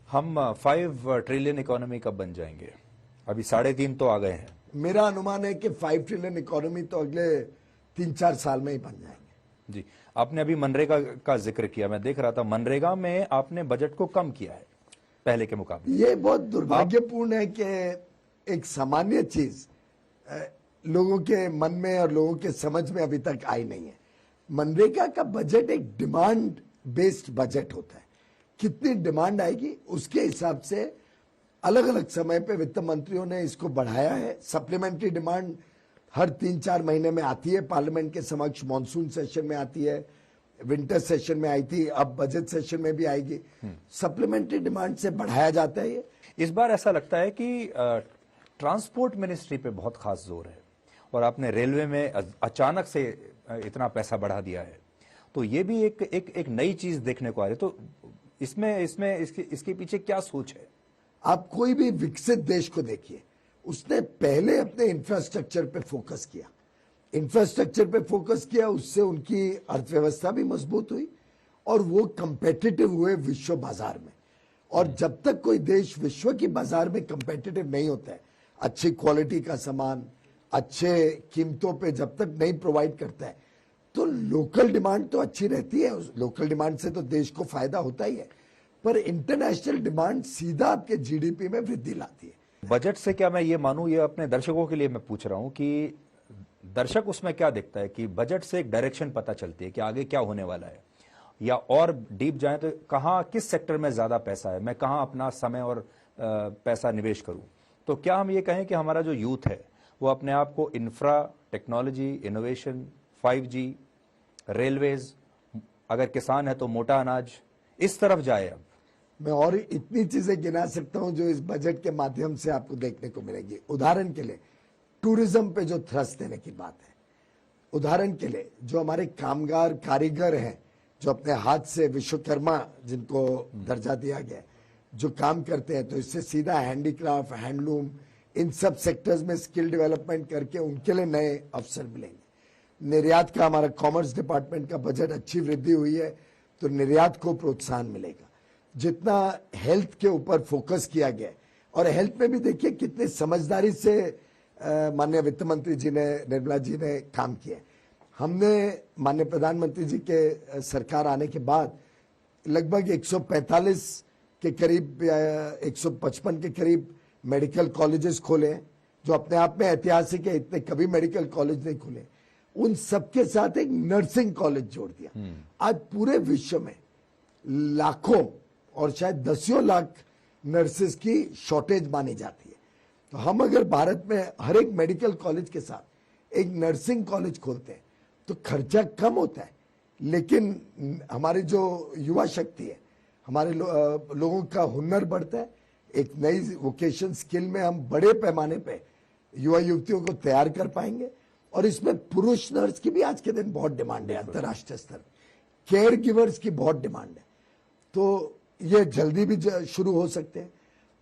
हम 5 trillion economy कब बन जाएंगे? अभी 3.5 तो आ गए हैं। मेरा अनुमान है कि 5 ट्रिलियन इकोनॉमी तो अगले 3-4 साल में ही बन जाएंगे। जी, आपने अभी मनरेगा का जिक्र किया, मैं देख रहा था मनरेगा में आपने बजट को कम किया है पहले के मुकाबले। ये बहुत दुर्भाग्यपूर्ण है कि एक सामान्य चीज लोगों के मन में और लोगों के समझ में अभी तक आई नहीं है। मनरेगा का बजट एक डिमांड बेस्ड बजट होता है। कितनी डिमांड आएगी उसके हिसाब से अलग अलग समय पे वित्त मंत्रियों ने इसको बढ़ाया है। सप्लीमेंट्री डिमांड हर 3-4 महीने में आती है, पार्लियामेंट के समक्ष मॉनसून सेशन में आती है, विंटर सेशन में आई थी, अब बजट सेशन में भी आएगी। सप्लीमेंट्री डिमांड से बढ़ाया जाता है। ये इस बार ऐसा लगता है कि ट्रांसपोर्ट मिनिस्ट्री पे बहुत खास जोर है और आपने रेलवे में अचानक से इतना पैसा बढ़ा दिया है, तो ये भी एक नई चीज देखने को आ रही है। तो इसके पीछे क्या सोच है? आप कोई भी विकसित देश को देखिए, उसने पहले अपने इंफ्रास्ट्रक्चर पे फोकस किया। इंफ्रास्ट्रक्चर पे फोकस किया, उससे उनकी अर्थव्यवस्था भी मजबूत हुई और वो कंपेटिटिव हुए विश्व बाजार में। और जब तक कोई देश विश्व की बाजार में कंपेटिटिव नहीं होता है, अच्छी क्वालिटी का सामान अच्छे कीमतों पे जब तक नहीं प्रोवाइड करता है, तो लोकल डिमांड तो अच्छी रहती है। लोकल डिमांड से तो देश को फायदा होता ही है, पर इंटरनेशनल डिमांड सीधा आपके जीडीपी में वृद्धि लाती है। बजट से क्या मैं ये मानूं, ये अपने दर्शकों के लिए मैं पूछ रहा हूं कि दर्शक उसमें क्या देखता है कि बजट से एक डायरेक्शन पता चलती है कि आगे क्या होने वाला है, या और डीप जाए तो कहां किस सेक्टर में ज्यादा पैसा है, मैं कहां अपना समय और पैसा निवेश करूं। तो क्या हम ये कहें कि हमारा जो यूथ है वो अपने आप को infra, technology, innovation, 5G, railways, अगर किसान है तो मोटा अनाज, इस तरफ जाए? अब मैं और इतनी चीजें गिना सकता हूं जो इस बजट के माध्यम से आपको देखने को मिलेगी। उदाहरण के लिए टूरिज्म पे जो थ्रस्ट देने की बात है, उदाहरण के लिए जो हमारे कामगार कारीगर हैं, जो अपने हाथ से विश्वकर्मा जिनको दर्जा दिया गया, जो काम करते हैं, तो इससे सीधा हैंडीक्राफ्ट, हैंडलूम, इन सब सेक्टर्स में स्किल डेवलपमेंट करके उनके लिए नए अवसर मिलेंगे। निर्यात का हमारा कॉमर्स डिपार्टमेंट का बजट अच्छी वृद्धि हुई है, तो निर्यात को प्रोत्साहन मिलेगा। जितना हेल्थ के ऊपर फोकस किया गया, और हेल्थ में भी देखिए कितनी समझदारी से माननीय वित्त मंत्री जी ने, निर्मला जी ने काम किया। हमने माननीय प्रधानमंत्री जी के सरकार आने के बाद लगभग 145 के करीब, 155 के करीब मेडिकल कॉलेजेस खोले, जो अपने आप में ऐतिहासिक है। इतने कभी मेडिकल कॉलेज नहीं खुले। उन सबके साथ एक नर्सिंग कॉलेज जोड़ दिया। आज पूरे विश्व में लाखों और शायद 10 लाख नर्सेज की शॉर्टेज मानी जाती है। तो हम अगर भारत में हर एक मेडिकल कॉलेज के साथ एक नर्सिंग कॉलेज खोलते हैं तो खर्चा कम होता है, लेकिन हमारी जो युवा शक्ति है, हमारे लोगों का हुनर बढ़ता है। एक नई वोकेशन स्किल में हम बड़े पैमाने पे युवा युवतियों को तैयार कर पाएंगे। और इसमें पुरुष नर्स की भी आज के दिन बहुत डिमांड है, अंतर्राष्ट्रीय स्तर, केयर गिवर्स की बहुत डिमांड है। तो ये जल्दी भी शुरू हो सकते हैं।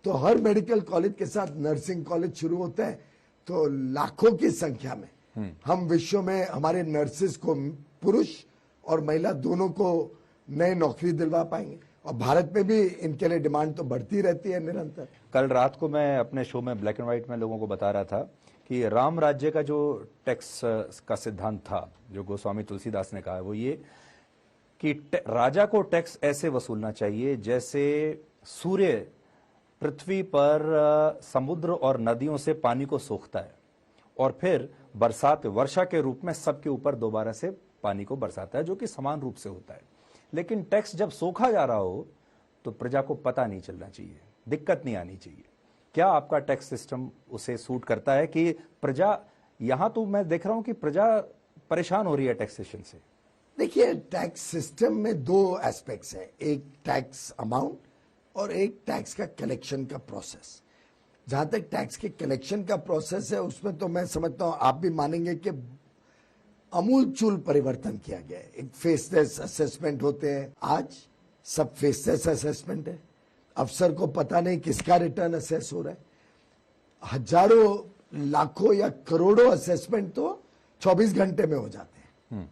तो हर मेडिकल कॉलेज के साथ नर्सिंग कॉलेज शुरू होता है, तो लाखों की संख्या में हम विश्व में हमारे नर्सेज को, पुरुष और महिला दोनों को नए नौकरी दिलवा पाएंगे। और भारत में भी इनके लिए डिमांड तो बढ़ती रहती है निरंतर। कल रात को मैं अपने शो में ब्लैक एंड व्हाइट में लोगों को बता रहा था कि राम राज्य का जो टैक्स का सिद्धांत था, जो गोस्वामी तुलसीदास ने कहा, वो ये कि राजा को टैक्स ऐसे वसूलना चाहिए जैसे सूर्य पृथ्वी पर समुद्र और नदियों से पानी को सोखता है और फिर बरसात, वर्षा के रूप में सबके ऊपर दोबारा से पानी को बरसाता है, जो कि समान रूप से होता है। लेकिन टैक्स जब सोखा जा रहा हो तो प्रजा को पता नहीं चलना चाहिए, दिक्कत नहीं आनी चाहिए। क्या आपका टैक्स सिस्टम उसे सूट करता है कि प्रजा, यहां तो मैं देख रहा हूं कि प्रजा परेशान हो रही है टैक्सेशन से? देखिए, टैक्स सिस्टम में 2 एस्पेक्ट्स है, एक टैक्स अमाउंट और एक टैक्स का कलेक्शन का प्रोसेस। जहां तक टैक्स के कलेक्शन का प्रोसेस है, उसमें तो मैं समझता हूं आप भी मानेंगे कि अमूलचूल परिवर्तन किया गया है। एक फेसलेस असेसमेंट होते हैं, आज सब फेसलेस असेसमेंट है। अफसर को पता नहीं किसका रिटर्न असेस हो रहा है। हजारों, लाखों या करोड़ों असेसमेंट तो 24 घंटे में हो जाते हैं,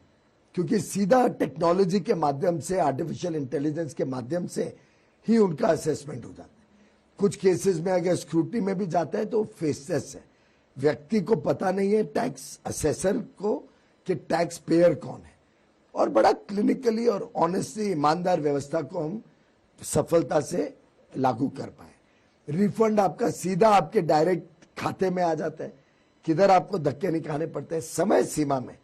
क्योंकि सीधा टेक्नोलॉजी के माध्यम से, आर्टिफिशियल इंटेलिजेंस के माध्यम से ही उनका असेसमेंट हो जाता है। कुछ केसेस में अगर स्क्रूटनी में भी जाता है तो फेसलेस है, व्यक्ति को पता नहीं है टैक्स असेसर को कि टैक्स पेयर कौन है, और बड़ा क्लिनिकली और ऑनेस्टली ईमानदार व्यवस्था को हम सफलता से लागू कर पाए। रिफंड आपका सीधा आपके डायरेक्ट खाते में आ जाता है, किधर आपको धक्के नहीं खाने पड़ते हैं, समय सीमा में।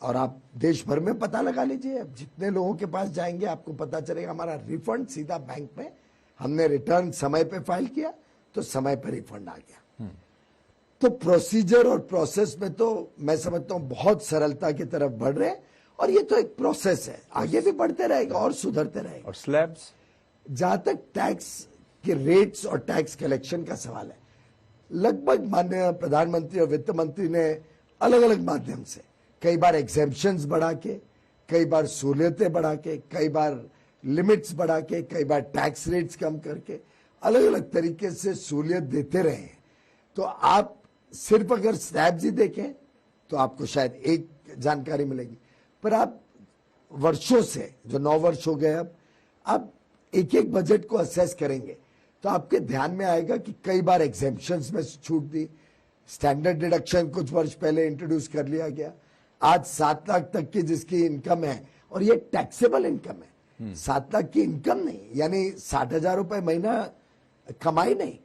और आप देश भर में पता लगा लीजिए, अब जितने लोगों के पास जाएंगे आपको पता चलेगा हमारा रिफंड सीधा बैंक में, हमने रिटर्न समय पे फाइल किया तो समय पर रिफंड आ गया। तो प्रोसीजर और प्रोसेस में तो मैं समझता हूं बहुत सरलता की तरफ बढ़ रहे हैं, और ये तो एक प्रोसेस है, आगे भी बढ़ते रहेगा और सुधरते रहेगा। और स्लैब्स, जहां तक टैक्स के रेट्स और टैक्स कलेक्शन का सवाल है, लगभग माननीय प्रधानमंत्री और वित्त मंत्री ने अलग अलग माध्यम से कई बार एग्जेम्पशंस बढ़ा के, कई बार सहूलियतें बढ़ा के, कई बार लिमिट्स बढ़ा के, कई बार टैक्स रेट्स कम करके अलग अलग तरीके से सहूलियत देते रहे हैं। तो आप सिर्फ अगर स्लैब्स ही देखें तो आपको शायद एक जानकारी मिलेगी, पर आप वर्षों से, जो 9 वर्ष हो गए, अब आप एक एक बजट को असेस करेंगे तो आपके ध्यान में आएगा कि कई बार एग्जेम्पशंस में छूट दी, स्टैंडर्ड डिडक्शन कुछ वर्ष पहले इंट्रोड्यूस कर लिया गया, आज 7 लाख तक की जिसकी इनकम है, और ये टैक्सेबल इनकम है, 7 लाख की इनकम नहीं, यानी 60,000 रुपए महीना कमाई नहीं,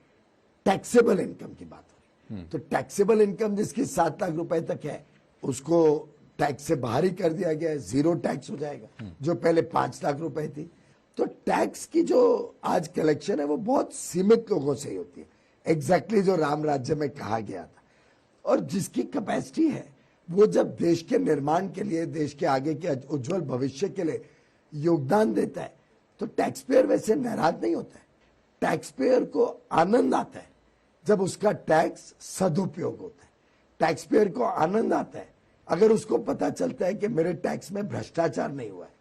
टैक्सेबल इनकम की बात हो रही। तो टैक्सेबल इनकम जिसकी 7 लाख रुपए तक है उसको टैक्स से बाहर ही कर दिया गया है, जीरो टैक्स हो जाएगा, जो पहले 5 लाख रुपए थी। तो टैक्स की जो आज कलेक्शन है वो बहुत सीमित लोगों से ही होती है, एग्जैक्टली जो राम राज्य में कहा गया था। और जिसकी कैपेसिटी है वो जब देश के निर्माण के लिए, देश के आगे के उज्जवल भविष्य के लिए योगदान देता है तो टैक्स पेयर वैसे नाराज नहीं होता है। टैक्स पेयर को आनंद आता है जब उसका टैक्स सदुपयोग होता है। टैक्स पेयर को आनंद आता है अगर उसको पता चलता है कि मेरे टैक्स में भ्रष्टाचार नहीं हुआ है,